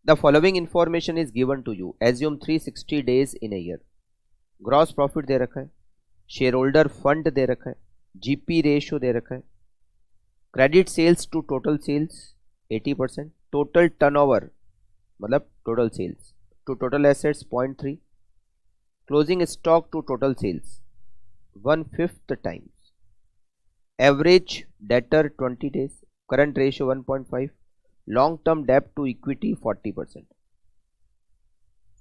The following information is given to you. Assume 360 days in a year. Gross profit दे रखा है, share holder fund दे रखा है, GP ratio दे रखा है, credit sales to total sales 80%, total turnover मतलब total sales to total assets 0.3, closing stock to total sales 1/5 times, average debtor 20 days, current ratio 1.5, long term डेब्ट to equity 40%.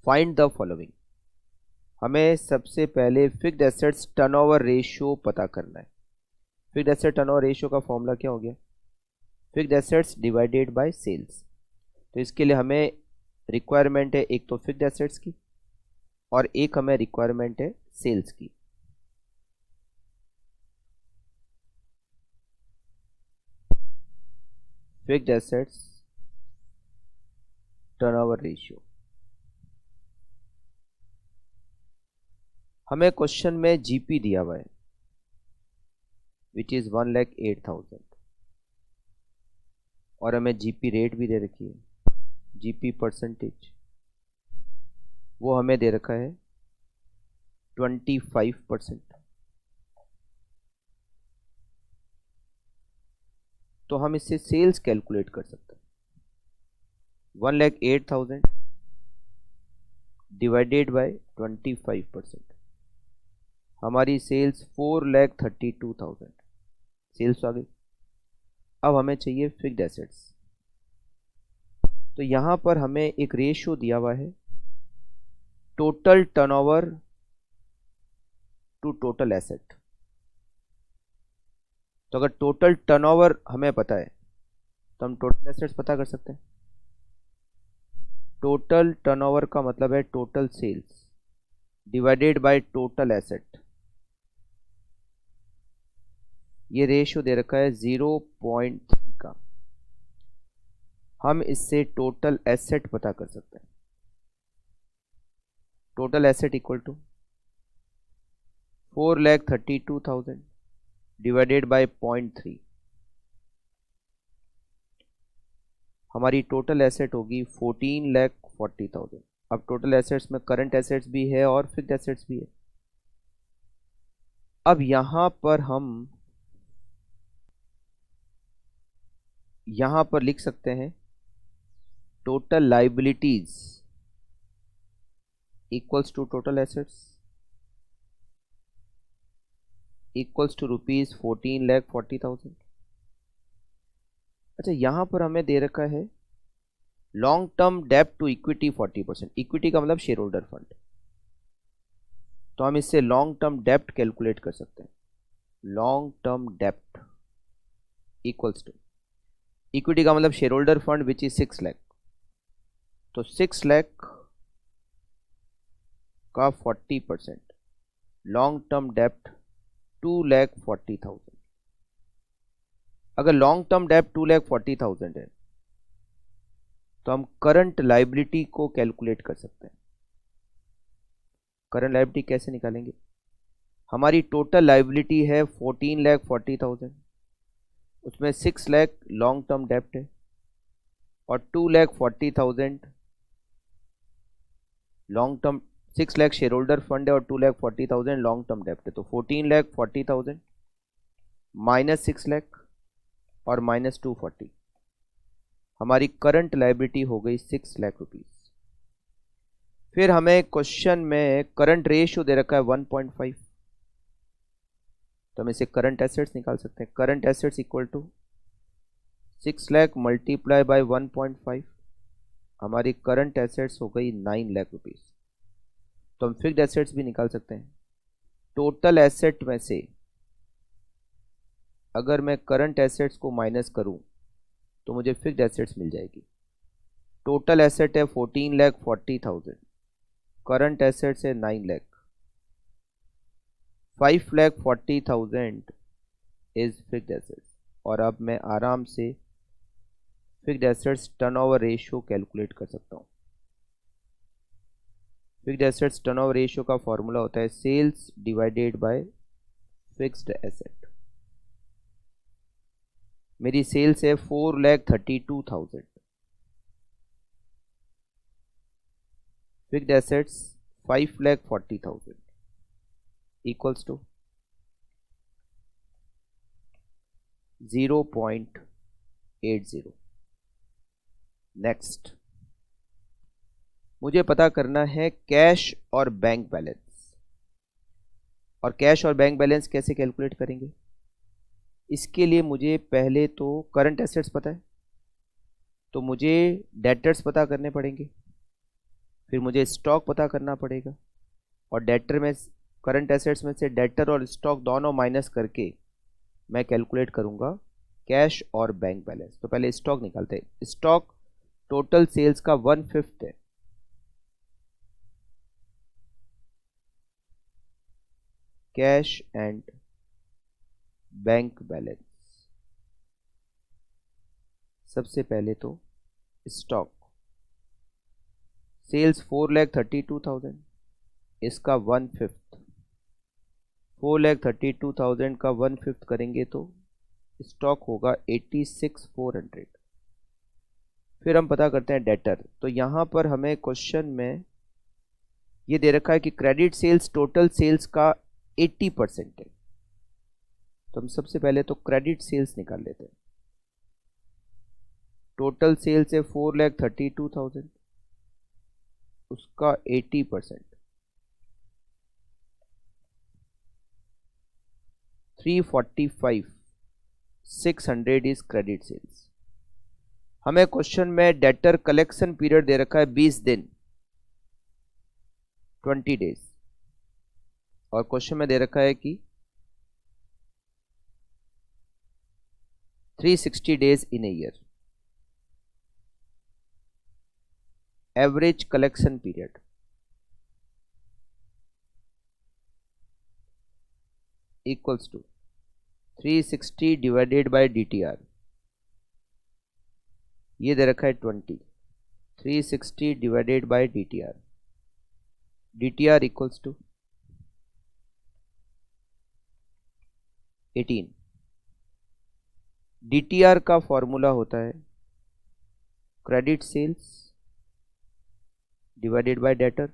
Find the following. हमें सबसे पहले fixed assets turnover ratio पता करना है. Fixed asset turnover ratio का formula क्या हो गया? Fixed assets divided by sales. तो इसके लिए हमें रिक्वायरमेंट है एक तो फिक्स्ड एसेट्स की और एक हमें रिक्वायरमेंट है सेल्स की. Fixed assets turnover ratio. हमें क्वेश्चन में जीपी दिया हुआ है विच इज 1,08,000 और हमें जीपी रेट भी दे रखी है. जीपी परसेंटेज वो हमें दे रखा है 25%. तो हम इससे सेल्स कैलकुलेट कर सकते हैं. 1,08,000 डिवाइडेड बाय 25%. हमारी सेल्स 4,32,000 सेल्स आ गई. अब हमें चाहिए फिक्स्ड एसेट्स. तो यहां पर हमें एक रेशियो दिया हुआ है total turnover to total asset. तो अगर टोटल टर्नओवर हमें पता है तो हम टोटल एसेट्स पता कर सकते हैं. टोटल टर्नओवर का मतलब है total sales divided by total asset. ये रेशियो दे रखा है 0.3 का. हम इससे टोटल एसेट पता कर सकते हैं. Total asset equal to 4,32,000 divided by 0.3. हमारी टोटल एसेट होगी 14,40,000. अब टोटल एसेट्स में करंट एसेट्स भी है और फिक्स्ड एसेट्स भी है. अब यहां पर लिख सकते हैं total liabilities equals to total assets equals to ₹14,40,000. अच्छा, यहां पर हमें दे रखा है लॉन्ग टर्म डेब्ट टू इक्विटी 40%. इक्विटी का मतलब शेयर होल्डर फंड. तो हम इससे लॉन्ग टर्म डेब्ट कैलकुलेट कर सकते हैं. लॉन्ग टर्म डेब्ट इक्वल्स टू इक्विटी का मतलब share holder fund which is 6 lakh. तो 6 लाख का 40%, लॉन्ग टर्म डेब्ट 2,40,000. अगर लॉन्ग टर्म डेब्ट 2,40,000 है तो हम करंट लाइबिलिटी को कैलकुलेट कर सकते हैं. करंट लाइबिलिटी कैसे निकालेंगे? हमारी टोटल लाइबिलिटी है 14,40,000, उसमें 6 लाख लॉन्ग टर्म डेब्ट है और 2,40,000 long term 6 lakh share holder fund है और 2,40,000 लॉन्ग टर्म डेब्ट है. तो 14,40,000 माइनस 6 लाख और माइनस 240, हमारी करंट लाइबिलिटी हो गई 6 लाख रुपीज. फिर हमें क्वेश्चन में करंट रेशियो दे रखा है 1.5. तो हम इसे करंट एसेट्स निकाल सकते हैं. Current assets equal to 6 lakh multiply by 1.5. हमारी करंट एसेट्स हो गई 9 लाख रुपीज. तो हम फिक्स्ड एसेट्स भी निकाल सकते हैं. टोटल एसेट में से अगर मैं करंट एसेट्स को माइनस करूं तो मुझे फिक्स्ड एसेट्स मिल जाएगी. टोटल एसेट है 14,40,000, करंट एसेट्स है 9 लाख. 5,40,000 is fixed assets. और अब मैं आराम से fixed assets turnover ratio calculate कर सकता हूं. फिक्स्ड एसेट्स टर्नओवर रेशियो का फॉर्मूला होता है sales divided by fixed asset. मेरी सेल्स है 4,32,000 fixed assets 5,40,000 equals to 0.80। Next मुझे पता करना है कैश और बैंक बैलेंस। और कैश और बैंक बैलेंस कैसे कैलकुलेट करेंगे? इसके लिए मुझे पहले तो करंट एसेट्स पता है, तो मुझे डेटर्स पता करने पड़ेंगे, फिर मुझे स्टॉक पता करना पड़ेगा, और डेटर में करंट एसेट्स में से डेटर और स्टॉक दोनों माइनस करके मैं कैलकुलेट करूंगा कैश और बैंक बैलेंस। तो पहले स्टॉक निकालते हैं। स्टॉक टोटल सेल्स का 1/5 है। कैश एंड बैंक बैलेंस, सबसे पहले तो स्टॉक सेल्स 4,32,000, इसका 1/5, 4,32,000 का 1/5 करेंगे तो स्टॉक होगा 86,400। फिर हम पता करते हैं डेटर। तो यहां पर हमें क्वेश्चन में ये दे रखा है कि क्रेडिट सेल्स टोटल सेल्स का 80% है, तो हम सबसे पहले तो क्रेडिट सेल्स निकाल लेते हैं। टोटल सेल्स है 4,32,000, उसका 80%, 345,600 इज क्रेडिट सेल्स। हमें क्वेश्चन में डेटर कलेक्शन पीरियड दे रखा है 20 दिन, 20 डेज, और क्वेश्चन में दे रखा है कि 360 days in a year. Average collection period equals to 360 divided by DTR, ये दे रखा है 20, 360 divided by DTR, DTR equals to 18। DTR का फॉर्मूला होता है credit sales divided by debtor,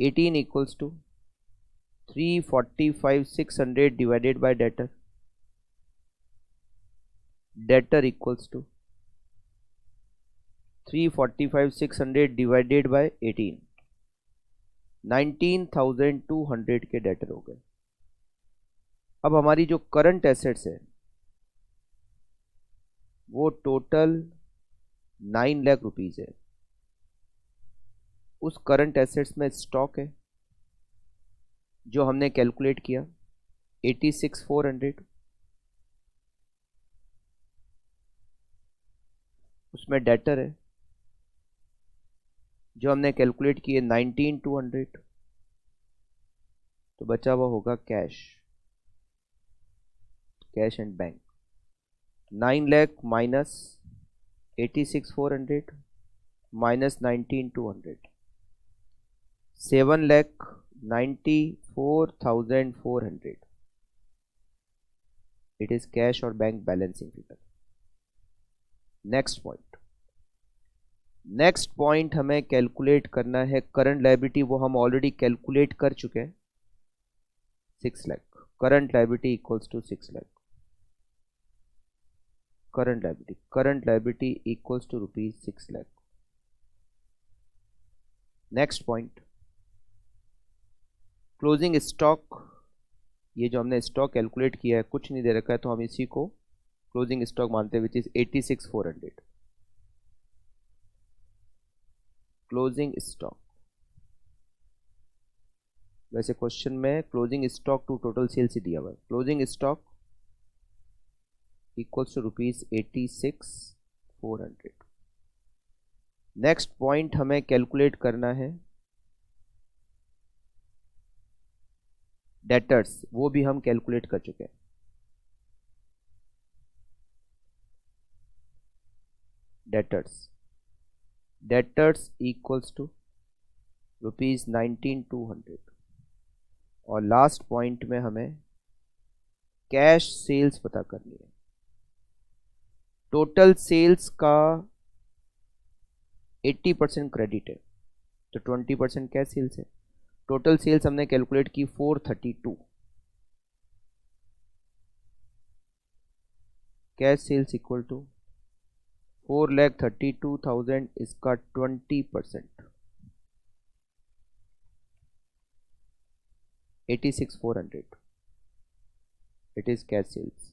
18 equals to 345,600 divided by debtor, debtor equals to 345,600 divided by 18, 19,200 के debtor हो गए। अब हमारी जो करंट एसेट्स है वो टोटल 9 लाख रुपीज है। उस करंट एसेट्स में स्टॉक है जो हमने कैलकुलेट किया 86,400, उसमें डेटर है जो हमने कैलकुलेट किए 19,200, तो बचा हुआ होगा cash, cash and bank. 9 lakh minus 86,400 minus 19,200, 7,94,400, it is cash और bank balancing figure. Next point हमें कैलकुलेट करना है करंट लायबिलिटी, वो हम ऑलरेडी कैलकुलेट कर चुके हैं 6 lakh. Current liability equals to 6 lakh, current liability equals to ₹6 lakh. Next point closing stock, ये जो हमने स्टॉक कैलकुलेट किया है कुछ नहीं दे रखा है, तो हम इसी को क्लोजिंग स्टॉक मानते हैं, विच इज 86,400। क्लोजिंग स्टॉक, वैसे क्वेश्चन में closing stock to total sales ही दिया हुआ है। Closing stock equals to ₹86,400। Next point हमें कैलकुलेट करना है डेटर्स, वो भी हम कैलकुलेट कर चुके हैं। Debtors equals to ₹19,200। और लास्ट पॉइंट में हमें कैश सेल्स पता करनी है। टोटल सेल्स का 80% क्रेडिट है, तो 20% कैश सेल्स है। टोटल सेल्स हमने कैलकुलेट की 432, कैश सेल्स इक्वल टू 4,32,000, इसका 20%, 86,400, इट इज कैश सेल्स।